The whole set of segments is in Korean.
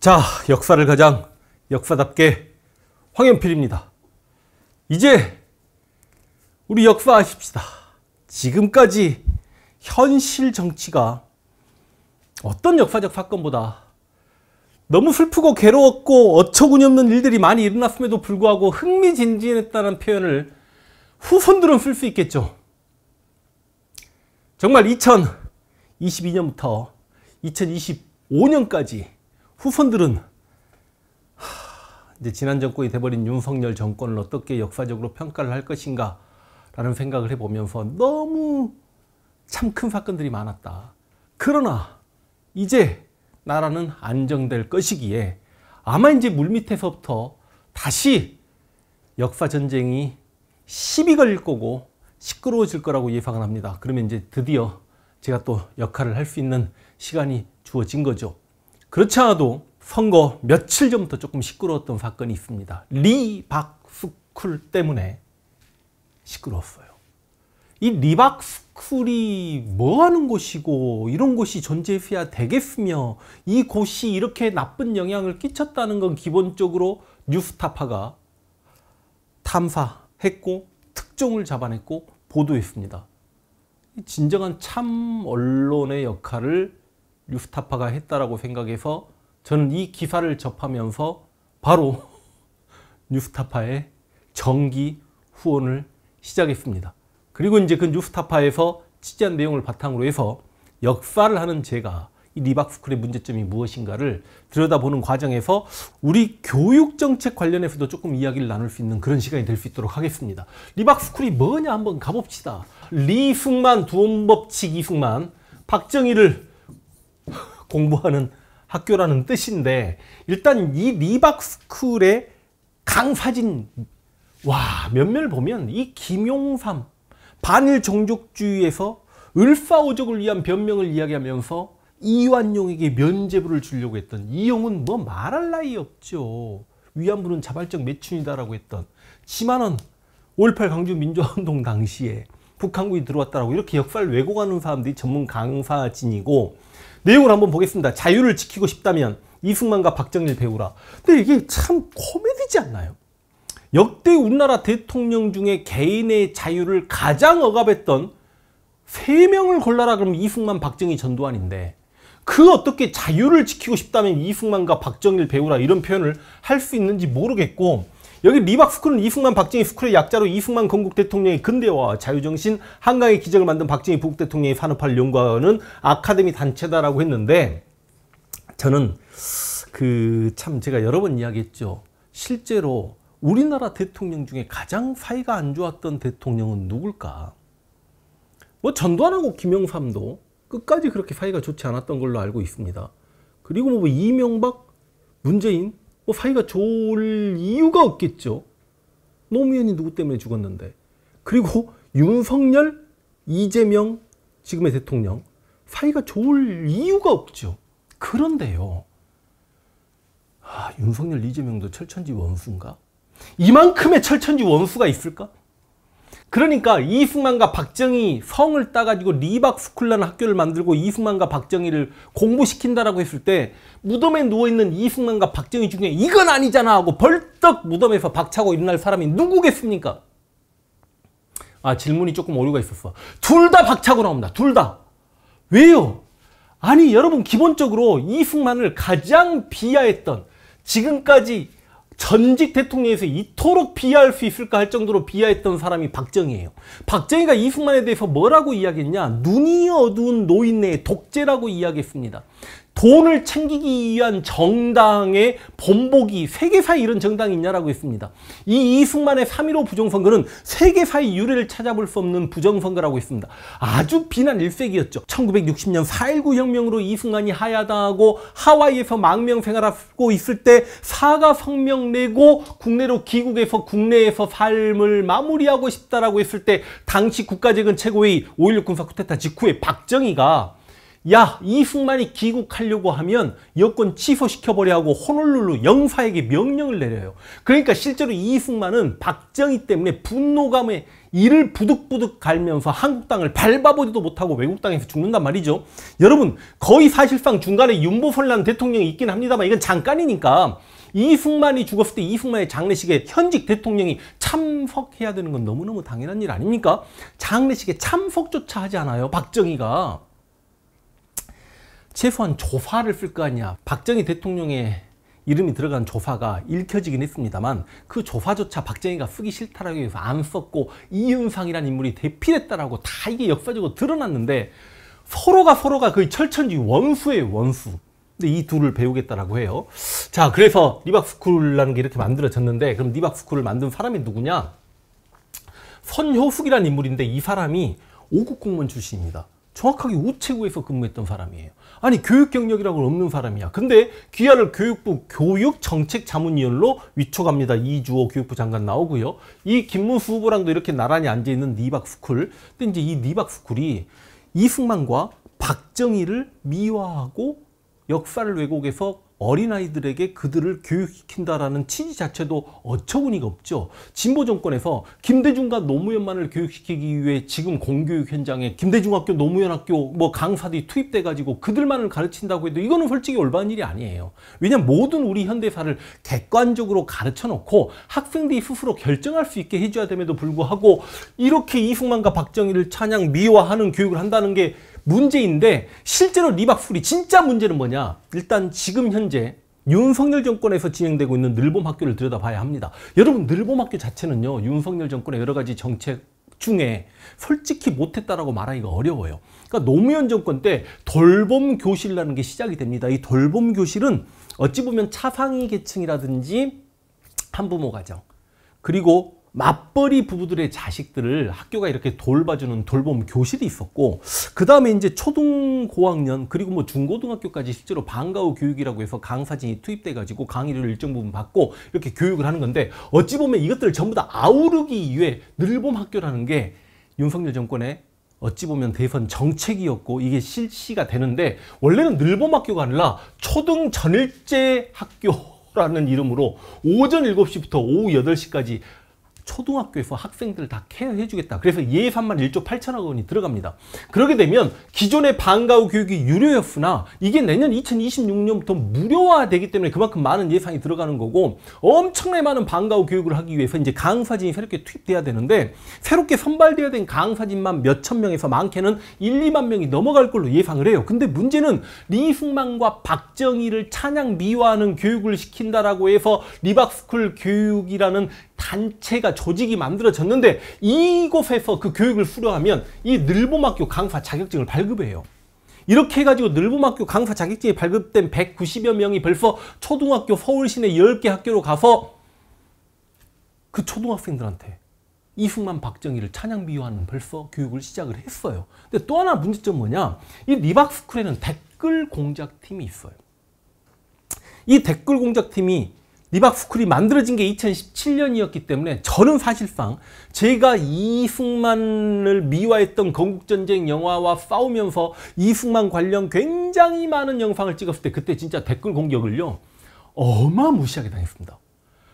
자, 역사를 가장 역사답게 황연필입니다. 이제 우리 역사하십시다. 지금까지 현실 정치가 어떤 역사적 사건보다 너무 슬프고 괴로웠고 어처구니 없는 일들이 많이 일어났음에도 불구하고 흥미진진했다는 표현을 후손들은 쓸 수 있겠죠. 정말 2022년부터 2025년까지 후손들은 이제 지난 정권이 돼버린 윤석열 정권을 어떻게 역사적으로 평가를 할 것인가 라는 생각을 해보면서 너무 참 큰 사건들이 많았다. 그러나 이제 나라는 안정될 것이기에 아마 이제 물밑에서부터 다시 역사전쟁이 시비 걸릴 거고 시끄러워질 거라고 예상을 합니다. 그러면 이제 드디어 제가 또 역할을 할 수 있는 시간이 주어진 거죠. 그렇지 않아도 선거 며칠 전부터 조금 시끄러웠던 사건이 있습니다. 리박스쿨 때문에 시끄러웠어요. 이 리박스쿨이 뭐 하는 곳이고 이런 곳이 존재해야 되겠으며 이 곳이 이렇게 나쁜 영향을 끼쳤다는 건 기본적으로 뉴스타파가 탐사했고 특종을 잡아냈고 보도했습니다. 진정한 참 언론의 역할을 뉴스타파가 했다라고 생각해서 저는 이 기사를 접하면서 바로 뉴스타파의 정기 후원을 시작했습니다. 그리고 이제 그 뉴스타파에서 취재한 내용을 바탕으로 해서 역사를 하는 제가 이 리박스쿨의 문제점이 무엇인가를 들여다보는 과정에서 우리 교육정책 관련해서도 조금 이야기를 나눌 수 있는 그런 시간이 될 수 있도록 하겠습니다. 리박스쿨이 뭐냐 한번 가봅시다. 리승만, 두원법칙 이승만, 박정희를 공부하는 학교라는 뜻인데 일단 이 리박스쿨의 강사진 면면을 보면 이 김용삼 반일 종족주의에서 을사오적을 위한 변명을 이야기하면서 이완용에게 면죄부를 주려고 했던 이용은 뭐 말할 나위 없죠. 위안부는 자발적 매춘이다라고 했던 지만은 5.18 광주 민주화운동 당시에 북한군이 들어왔다라고 이렇게 역사를 왜곡하는 사람들이 전문 강사진이고 내용을 한번 보겠습니다. 자유를 지키고 싶다면 이승만과 박정희를 배우라. 근데 이게 참 코미디지 않나요? 역대 우리나라 대통령 중에 개인의 자유를 가장 억압했던 3명을 골라라 그러면 이승만, 박정희, 전두환인데 그 어떻게 자유를 지키고 싶다면 이승만과 박정희를 배우라 이런 표현을 할 수 있는지 모르겠고 여기 리박스쿨은 이승만, 박정희 스쿨의 약자로 이승만 건국 대통령의 근대화와 자유정신, 한강의 기적을 만든 박정희 부국 대통령의 산업화를 연구하는 아카데미 단체다라고 했는데 저는 참 제가 여러 번 이야기했죠. 실제로 우리나라 대통령 중에 가장 사이가 안 좋았던 대통령은 누굴까? 뭐 전두환하고 김영삼도 끝까지 그렇게 사이가 좋지 않았던 걸로 알고 있습니다. 그리고 뭐 이명박, 문재인 뭐 사이가 좋을 이유가 없겠죠. 노무현이 누구 때문에 죽었는데. 그리고 윤석열, 이재명 지금의 대통령 사이가 좋을 이유가 없죠. 그런데요. 윤석열, 이재명도 철천지 원수인가? 이만큼의 철천지 원수가 있을까? 그러니까 이승만과 박정희 성을 따가지고 리박스쿨라는 학교를 만들고 이승만과 박정희를 공부시킨다라고 했을 때 무덤에 누워있는 이승만과 박정희 중에 이건 아니잖아 하고 벌떡 무덤에서 박차고 일어날 사람이 누구겠습니까? 질문이 조금 오류가 있었어. 둘 다 박차고 나옵니다. 둘 다. 왜요? 아니 여러분 기본적으로 이승만을 가장 비하했던 지금까지 전직 대통령에서 이토록 비하할 수 있을까 할 정도로 비하했던 사람이 박정희예요. 박정희가 이승만에 대해서 뭐라고 이야기했냐? 눈이 어두운 노인네의 독재라고 이야기했습니다. 돈을 챙기기 위한 정당의 본보기, 세계사에 이런 정당이 있냐라고 했습니다. 이 이승만의 3.15 부정선거는 세계사의 유래를 찾아볼 수 없는 부정선거라고 했습니다. 아주 비난 일색이었죠. 1960년 4.19 혁명으로 이승만이 하야당하고 하와이에서 망명 생활하고 있을 때 사과 성명 내고 국내로 귀국해서 국내에서 삶을 마무리하고 싶다라고 했을 때 당시 국가재건 최고회의 5.16 군사 쿠데타 직후에 박정희가 야, 이승만이 귀국하려고 하면 여권 취소시켜버려 하고 호놀룰루 영사에게 명령을 내려요. 그러니까 실제로 이승만은 박정희 때문에 분노감에 이를 부득부득 갈면서 한국 땅을 밟아보지도 못하고 외국 땅에서 죽는단 말이죠. 여러분, 거의 사실상 중간에 윤보선이라는 대통령이 있긴 합니다만 이건 잠깐이니까 이승만이 죽었을 때 이승만의 장례식에 현직 대통령이 참석해야 되는 건 너무너무 당연한 일 아닙니까? 장례식에 참석조차 하지 않아요, 박정희가. 최소한 조사를 쓸 거 아니야. 박정희 대통령의 이름이 들어간 조사가 읽혀지긴 했습니다만 그 조사조차 박정희가 쓰기 싫다라고 해서 안 썼고 이윤상이라는 인물이 대필했다라고 다 이게 역사적으로 드러났는데 서로가 거의 철천지 원수예요, 원수. 근데 이 둘을 배우겠다라고 해요. 자, 그래서 리박스쿨이라는 게 이렇게 만들어졌는데 그럼 리박스쿨을 만든 사람이 누구냐? 선효숙이라는 인물인데 이 사람이 5급 공무원 출신입니다. 정확하게 우체국에서 근무했던 사람이에요. 아니, 교육 경력이라고는 없는 사람이야. 근데 귀하를 교육부 교육정책자문위원로 위촉합니다. 이주호 교육부 장관 나오고요. 이 김문수 후보랑도 이렇게 나란히 앉아있는 리박스쿨. 근데 이제 이 리박스쿨이 이승만과 박정희를 미화하고 역사를 왜곡해서 어린아이들에게 그들을 교육시킨다라는 취지 자체도 어처구니가 없죠. 진보 정권에서 김대중과 노무현만을 교육시키기 위해 지금 공교육 현장에 김대중학교, 노무현학교, 강사들이 투입돼가지고 그들만을 가르친다고 해도 이거는 솔직히 올바른 일이 아니에요. 왜냐하면 모든 우리 현대사를 객관적으로 가르쳐 놓고 학생들이 스스로 결정할 수 있게 해줘야 됨에도 불구하고 이렇게 이승만과 박정희를 찬양 미화하는 교육을 한다는 게 문제인데 실제로 리박스쿨이 진짜 문제는 뭐냐? 일단 지금 현재 윤석열 정권에서 진행되고 있는 늘봄학교를 들여다봐야 합니다. 여러분, 늘봄학교 자체는요, 윤석열 정권의 여러 가지 정책 중에 솔직히 못했다라고 말하기가 어려워요. 그러니까 노무현 정권 때 돌봄교실이라는 게 시작이 됩니다. 이 돌봄교실은 어찌 보면 차상위 계층이라든지 한부모 가정, 그리고 맞벌이 부부들의 자식들을 학교가 이렇게 돌봐주는 돌봄 교실이 있었고, 그 다음에 이제 초등 고학년 그리고 중고등학교까지 실제로 방과 후 교육이라고 해서 강사진이 투입돼가지고 강의를 일정 부분 받고 이렇게 교육을 하는 건데, 어찌 보면 이것들을 전부 다 아우르기 위해 늘봄 학교라는 게 윤석열 정권의 어찌 보면 대선 정책이었고 이게 실시가 되는데, 원래는 늘봄 학교가 아니라 초등 전일제 학교라는 이름으로 오전 7시부터 오후 8시까지 초등학교에서 학생들을 다 케어해 주겠다. 그래서 예산만 1조 8천억 원이 들어갑니다. 그렇게 되면 기존의 방과 후 교육이 유료였으나 이게 내년 2026년부터 무료화되기 때문에 그만큼 많은 예산이 들어가는 거고, 엄청나게 많은 방과 후 교육을 하기 위해서 이제 강사진이 새롭게 투입돼야 되는데, 새롭게 선발되어야 된 강사진만 몇천 명에서 많게는 1, 2만 명이 넘어갈 걸로 예상을 해요. 근데 문제는 리승만과 박정희를 찬양 미화하는 교육을 시킨다라고 해서 리박스쿨 교육이라는 단체가, 조직이 만들어졌는데 이곳에서 그 교육을 수료하면 이 늘봄학교 강사 자격증을 발급해요. 이렇게 해가지고 늘봄학교 강사 자격증이 발급된 190여 명이 벌써 초등학교 서울 시내 10개 학교로 가서 그 초등학생들한테 이승만, 박정희를 찬양 비유하는 벌써 교육을 시작을 했어요. 근데 또 하나 문제점 뭐냐? 이 리박스쿨에는 댓글 공작팀이 있어요. 이 댓글 공작팀이 리박스쿨이 만들어진 게 2017년이었기 때문에 저는 사실상 제가 이승만을 미화했던 건국전쟁 영화와 싸우면서 이승만 관련 굉장히 많은 영상을 찍었을 때 그때 진짜 댓글 공격을요 어마무시하게 당했습니다.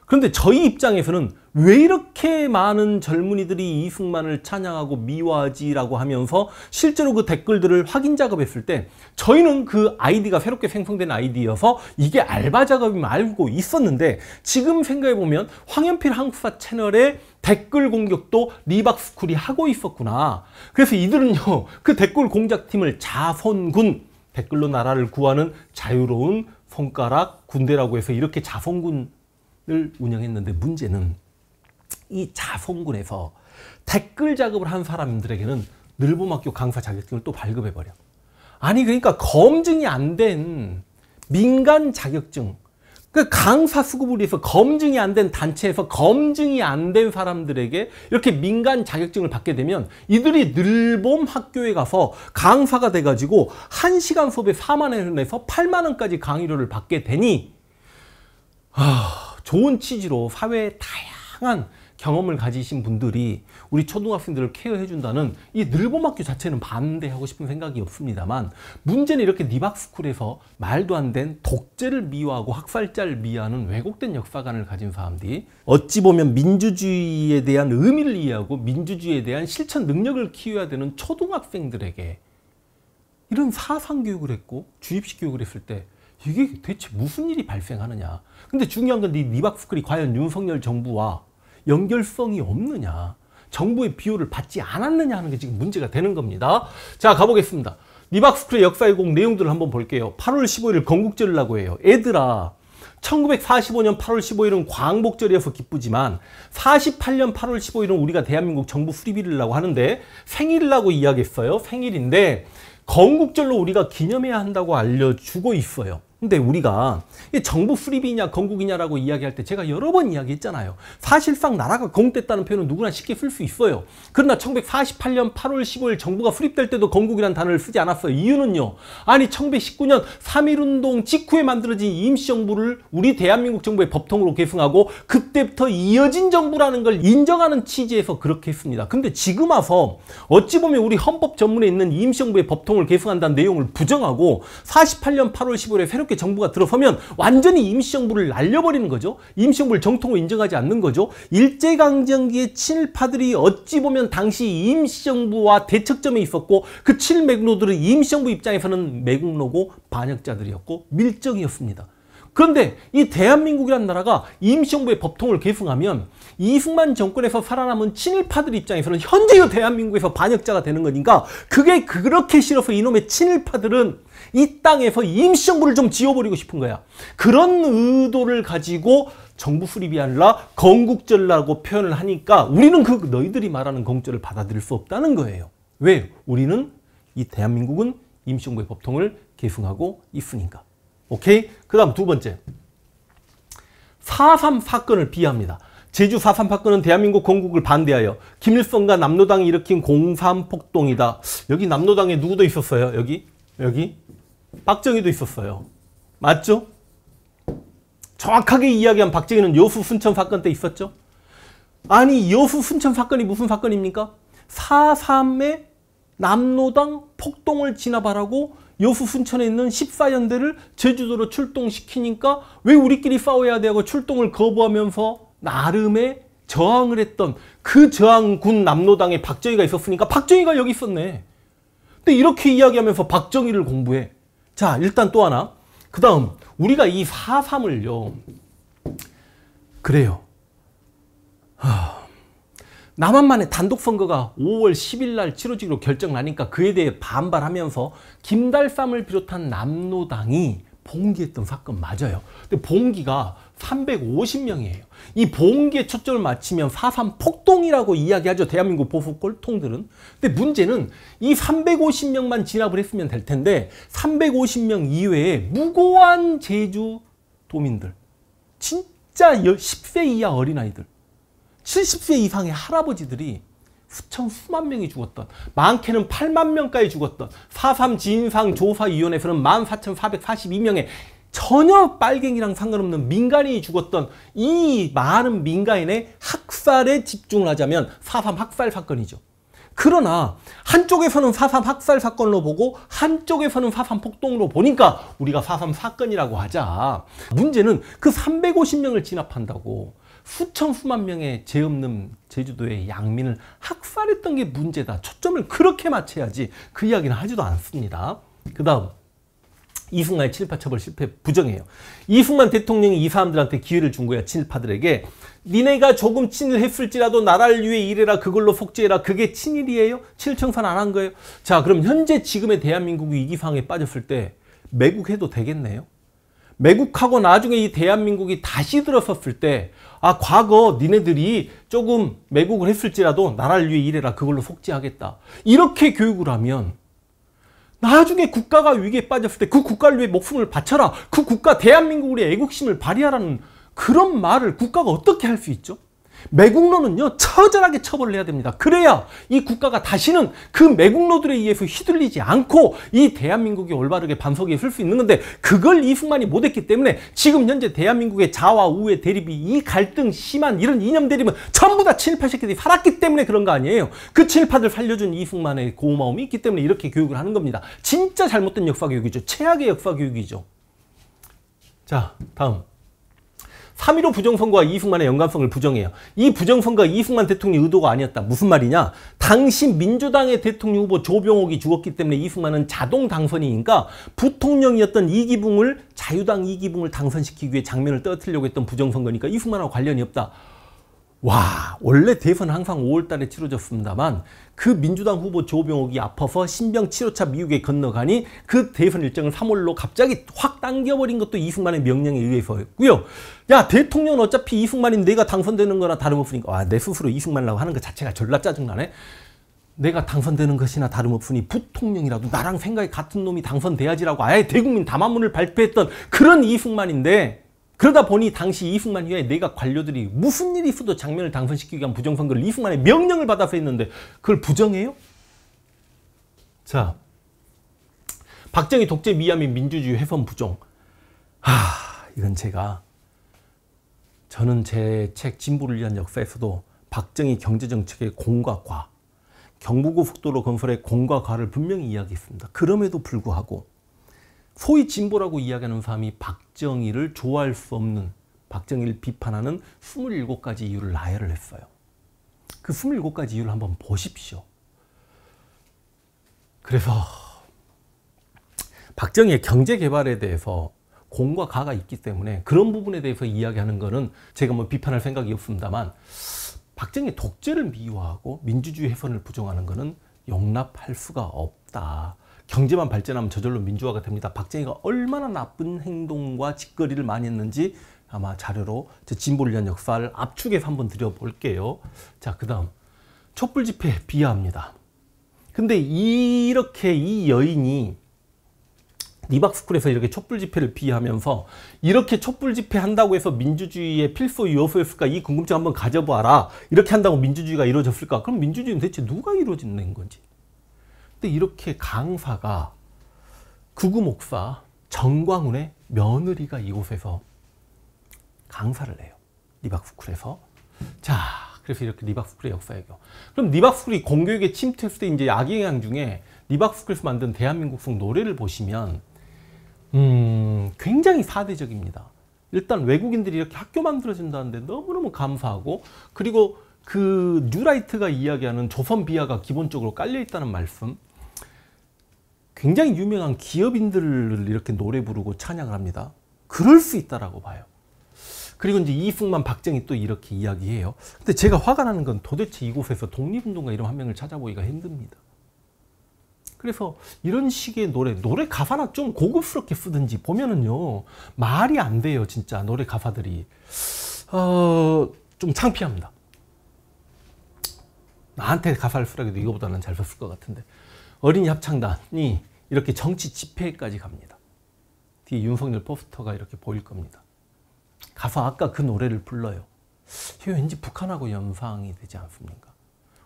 그런데 저희 입장에서는 왜 이렇게 많은 젊은이들이 이승만을 찬양하고 미화하지라고 하면서 실제로 그 댓글들을 확인 작업했을 때 저희는 그 아이디가 새롭게 생성된 아이디여서 이게 알바 작업임을 알고 있었는데, 지금 생각해보면 황현필 한국사 채널의 댓글 공격도 리박스쿨이 하고 있었구나. 그래서 이들은요 그 댓글 공작팀을 자선군, 댓글로 나라를 구하는 자유로운 손가락 군대라고 해서 이렇게 자선군 을 운영했는데, 문제는 이 자선군에서 댓글 작업을 한 사람들에게는 늘봄학교 강사 자격증을 또 발급해버려. 아니 그러니까 검증이 안 된 민간 자격증, 그 강사 수급을 위해서 검증이 안 된 단체에서 검증이 안 된 사람들에게 이렇게 민간 자격증을 받게 되면 이들이 늘봄학교에 가서 강사가 돼가지고 1시간 수업에 4만 원에서 8만 원까지 강의료를 받게 되니 좋은 취지로 사회의 다양한 경험을 가지신 분들이 우리 초등학생들을 케어해준다는 이 늘봄학교 자체는 반대하고 싶은 생각이 없습니다만, 문제는 이렇게 니박스쿨에서 말도 안 된 독재를 미화하고 학살자를 미화하는 왜곡된 역사관을 가진 사람들이 어찌 보면 민주주의에 대한 의미를 이해하고 민주주의에 대한 실천 능력을 키워야 되는 초등학생들에게 이런 사상교육을 했고 주입식 교육을 했을 때 이게 대체 무슨 일이 발생하느냐. 근데 중요한 건 이 니박스쿨이 과연 윤석열 정부와 연결성이 없느냐, 정부의 비호를 받지 않았느냐 하는 게 지금 문제가 되는 겁니다. 자, 가보겠습니다. 니박스쿨의 역사회공 내용들을 한번 볼게요. 8월 15일 건국절이라고 해요. 애들아, 1945년 8월 15일은 광복절이어서 기쁘지만 48년 8월 15일은 우리가 대한민국 정부 수립일이라고 하는데 생일이라고 이야기했어요. 생일인데 건국절로 우리가 기념해야 한다고 알려주고 있어요. 근데 우리가 정부 수립이냐 건국이냐라고 이야기할 때 제가 여러 번 이야기했잖아요. 사실상 나라가 건국됐다는 표현은 누구나 쉽게 쓸 수 있어요. 그러나 1948년 8월 15일 정부가 수립될 때도 건국이라는 단어를 쓰지 않았어요. 이유는요. 아니 1919년 3.1운동 직후에 만들어진 임시정부를 우리 대한민국 정부의 법통으로 계승하고 그때부터 이어진 정부라는 걸 인정하는 취지에서 그렇게 했습니다. 근데 지금 와서 어찌 보면 우리 헌법 전문에 있는 임시정부의 법통을 계승한다는 내용을 부정하고 48년 8월 15일에 새롭게 정부가 들어서면 완전히 임시정부를 날려버리는 거죠. 임시정부를 정통으로 인정하지 않는 거죠. 일제강점기의 친일파들이 어찌 보면 당시 임시정부와 대척점에 있었고 그 친일매국노들은 임시정부 입장에서는 매국노고 반역자들이었고 밀정이었습니다. 그런데 이 대한민국이라는 나라가 임시정부의 법통을 계승하면 이승만 정권에서 살아남은 친일파들 입장에서는 현재의 대한민국에서 반역자가 되는 거니까 그게 그렇게 싫어서 이놈의 친일파들은 이 땅에서 임시정부를 좀 지워버리고 싶은 거야. 그런 의도를 가지고 정부 수립이 아니라 건국절이라고 표현을 하니까 우리는 그 너희들이 말하는 건국절을 받아들일 수 없다는 거예요. 왜? 우리는 이 대한민국은 임시정부의 법통을 계승하고 있으니까. 오케이? 그 다음 두 번째. 4.3 사건을 비하합니다. 제주 4.3 사건은 대한민국 건국을 반대하여 김일성과 남로당이 일으킨 공산폭동이다. 여기 남로당에 누구도 있었어요? 여기? 박정희도 있었어요. 맞죠? 정확하게 이야기한 박정희는 여수 순천 사건 때 있었죠? 아니 여수 순천 사건이 무슨 사건입니까? 4.3의 남로당 폭동을 진압하라고 여수 순천에 있는 14연대를 제주도로 출동시키니까 왜 우리끼리 싸워야 되고 출동을 거부하면서 나름의 저항을 했던 그 저항군 남로당에 박정희가 있었으니까 박정희가 여기 있었네. 근데 이렇게 이야기하면서 박정희를 공부해. 자, 일단 또 하나. 그 다음 우리가 이 4.3을요. 그래요. 남한만의 단독선거가 5월 10일 날 치러지기로 결정나니까 그에 대해 반발하면서 김달삼을 비롯한 남로당이 봉기했던 사건 맞아요. 근데 봉기가 350명이에요. 이 봉기에 초점을 맞추면 4.3 폭동이라고 이야기하죠. 대한민국 보수 꼴통들은. 근데 문제는 이 350명만 진압을 했으면 될 텐데 350명 이외에 무고한 제주도민들, 진짜 10세 이하 어린아이들, 70세 이상의 할아버지들이 수만 명이 죽었던, 많게는 8만 명까지 죽었던 4.3 진상조사위원회에서는 14,442명의 전혀 빨갱이랑 상관없는 민간인이 죽었던 이 많은 민간인의 학살에 집중을 하자면 4.3 학살 사건이죠. 그러나 한쪽에서는 4.3 학살 사건으로 보고 한쪽에서는 4.3 폭동으로 보니까 우리가 4.3 사건이라고 하자. 문제는 그 350명을 진압한다고 수만 명의 죄 없는 제주도의 양민을 학살했던 게 문제다. 초점을 그렇게 맞춰야지 그 이야기는 하지도 않습니다. 그 다음 이승만의 친일파 처벌 실패 부정해요. 이승만 대통령이 이 사람들한테 기회를 준 거야. 친일파들에게. 니네가 조금 친일했을지라도 나라를 위해 일해라. 그걸로 속죄해라. 그게 친일이에요? 친일 청산 안 한 거예요? 자, 그럼 현재 지금의 대한민국이 위기 상황에 빠졌을 때 매국해도 되겠네요? 매국하고 나중에 이 대한민국이 다시 들어섰을 때 과거 니네들이 조금 매국을 했을지라도 나라를 위해 일해라. 그걸로 속죄하겠다. 이렇게 교육을 하면 나중에 국가가 위기에 빠졌을 때 그 국가를 위해 목숨을 바쳐라. 그 국가 대한민국의 애국심을 발휘하라는 그런 말을 국가가 어떻게 할 수 있죠? 매국노는요 처절하게 처벌을 해야 됩니다. 그래야 이 국가가 다시는 그 매국노들에 의해서 휘둘리지 않고 이 대한민국이 올바르게 반석에 설 수 있는 건데, 그걸 이승만이 못했기 때문에 지금 현재 대한민국의 좌와 우의 대립이, 이 갈등 심한 이런 이념 대립은 전부 다 친일파 새끼들이 살았기 때문에 그런 거 아니에요. 그 친일파들 살려준 이승만의 고마움이 있기 때문에 이렇게 교육을 하는 겁니다. 진짜 잘못된 역사교육이죠. 최악의 역사교육이죠. 자, 다음 3.15 부정선거와 이승만의 연관성을 부정해요. 이 부정선거가 이승만 대통령 의도가 아니었다. 무슨 말이냐? 당시 민주당의 대통령 후보 조병옥이 죽었기 때문에 이승만은 자동 당선이니까 부통령이었던 이기붕을, 자유당 이기붕을 당선시키기 위해 장면을 떨어뜨리려고 했던 부정선거니까 이승만하고 관련이 없다. 와, 원래 대선은 항상 5월 달에 치러졌습니다만 그 민주당 후보 조병옥이 아파서 신병 치료차 미국에 건너가니 그 대선 일정을 3월로 갑자기 확 당겨버린 것도 이승만의 명령에 의해서였고요. 야, 대통령은 어차피 이승만인 내가 당선되는 거나 다름없으니까, 와, 내 스스로 이승만이라고 하는 것 자체가 졸라 짜증나네. 내가 당선되는 것이나 다름없으니 부통령이라도 나랑 생각이 같은 놈이 당선돼야지라고 아예 대국민 담화문을 발표했던 그런 이승만인데, 그러다 보니 당시 이승만 이후에 내각 관료들이 무슨 일이 있어도 장면을 당선시키기 위한 부정선거를 이승만의 명령을 받아서 했는데 그걸 부정해요? 자, 박정희 독재 미화 및 민주주의 훼손 부정. 이건 저는 제 책 진보를 위한 역사에서도 박정희 경제정책의 공과 과, 경부고속도로 건설의 공과 과를 분명히 이야기했습니다. 그럼에도 불구하고 소위 진보라고 이야기하는 사람이 박정희를 좋아할 수 없는, 박정희를 비판하는 27가지 이유를 나열을 했어요. 그 27가지 이유를 한번 보십시오. 그래서 박정희의 경제개발에 대해서 공과 가가 있기 때문에 그런 부분에 대해서 이야기하는 거는 제가 뭐 비판할 생각이 없습니다만, 박정희 독재를 미화하고 민주주의 훼손을 부정하는 거는 용납할 수가 없다. 경제만 발전하면 저절로 민주화가 됩니다. 박정희가 얼마나 나쁜 행동과 짓거리를 많이 했는지 아마 자료로 제 진보를 위한 역사를 압축해서 한번 드려볼게요. 자, 그 다음 촛불 집회 비하합니다. 근데 이렇게 이 여인이 리박스쿨에서 이렇게 촛불 집회를 비하하면서 이렇게 촛불 집회 한다고 해서 민주주의의 필수 요소였을까? 이 궁금증 한번 가져봐라. 이렇게 한다고 민주주의가 이루어졌을까? 그럼 민주주의는 대체 누가 이루어지는 건지. 근데 이렇게 강사가 구구 목사 정광훈의 며느리가 이곳에서 강사를 해요. 리박스쿨에서. 자, 그래서 이렇게 리박스쿨의 역사예요. 그럼 리박스쿨이 공교육에 침투했을 때 이제 악영향 중에 리박스쿨에서 만든 대한민국송 노래를 보시면 굉장히 사대적입니다. 일단 외국인들이 이렇게 학교 만들어준다는데 너무너무 감사하고, 그리고 그 뉴라이트가 이야기하는 조선 비하가 기본적으로 깔려있다는 말씀, 굉장히 유명한 기업인들을 이렇게 노래 부르고 찬양을 합니다. 그럴 수 있다라고 봐요. 그리고 이제 이승만, 박정희 또 이렇게 이야기해요. 근데 제가 화가 나는 건 도대체 이곳에서 독립운동가 이름 한 명을 찾아보기가 힘듭니다. 그래서 이런 식의 노래 가사나 좀 고급스럽게 쓰든지 보면은요, 말이 안 돼요. 진짜 노래 가사들이 좀 창피합니다. 나한테 가사를 쓰라고 해도 이거보다는 잘 썼을 것 같은데. 어린이 합창단이 이렇게 정치 집회까지 갑니다. 뒤에 윤석열 포스터가 이렇게 보일 겁니다. 가서 아까 그 노래를 불러요. 이거 왠지 북한하고 연상이 되지 않습니까?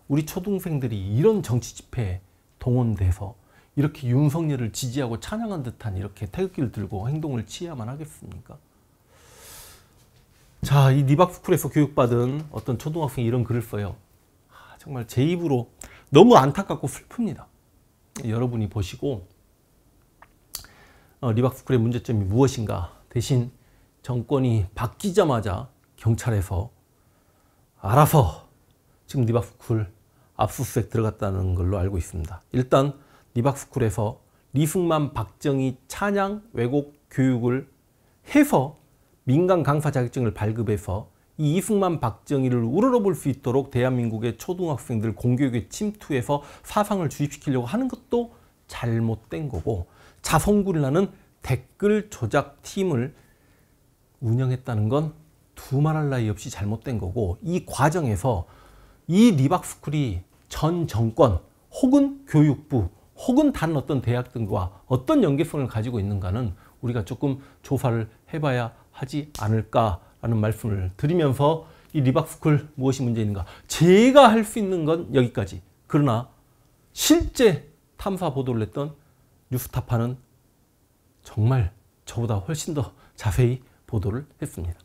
우리 초등생들이 이런 정치 집회에 동원돼서 이렇게 윤석열을 지지하고 찬양한 듯한 이렇게 태극기를 들고 행동을 취해야만 하겠습니까? 자, 이 리박스쿨에서 교육받은 어떤 초등학생이 이런 글을 써요. 정말 제 입으로 너무 안타깝고 슬픕니다. 여러분이 보시고 리박스쿨의 문제점이 무엇인가, 대신 정권이 바뀌자마자 경찰에서 알아서 지금 리박스쿨 압수수색 들어갔다는 걸로 알고 있습니다. 일단 리박스쿨에서 리승만, 박정희 찬양 왜곡 교육을 해서 민간 강사 자격증을 발급해서 이 이승만, 박정희를 우러러볼 수 있도록 대한민국의 초등학생들 공교육에 침투해서 사상을 주입시키려고 하는 것도 잘못된 거고, 자성굴이라는 댓글 조작 팀을 운영했다는 건 두말할 나위 없이 잘못된 거고, 이 과정에서 이 리박스쿨이 전 정권 혹은 교육부 혹은 다른 어떤 대학들과 어떤 연계성을 가지고 있는가는 우리가 조금 조사를 해봐야 하지 않을까라는 말씀을 드리면서 이 리박스쿨 무엇이 문제 있는가? 제가 할 수 있는 건 여기까지. 그러나 실제 탐사 보도를 했던 뉴스타파는 정말 저보다 훨씬 더 자세히 보도를 했습니다.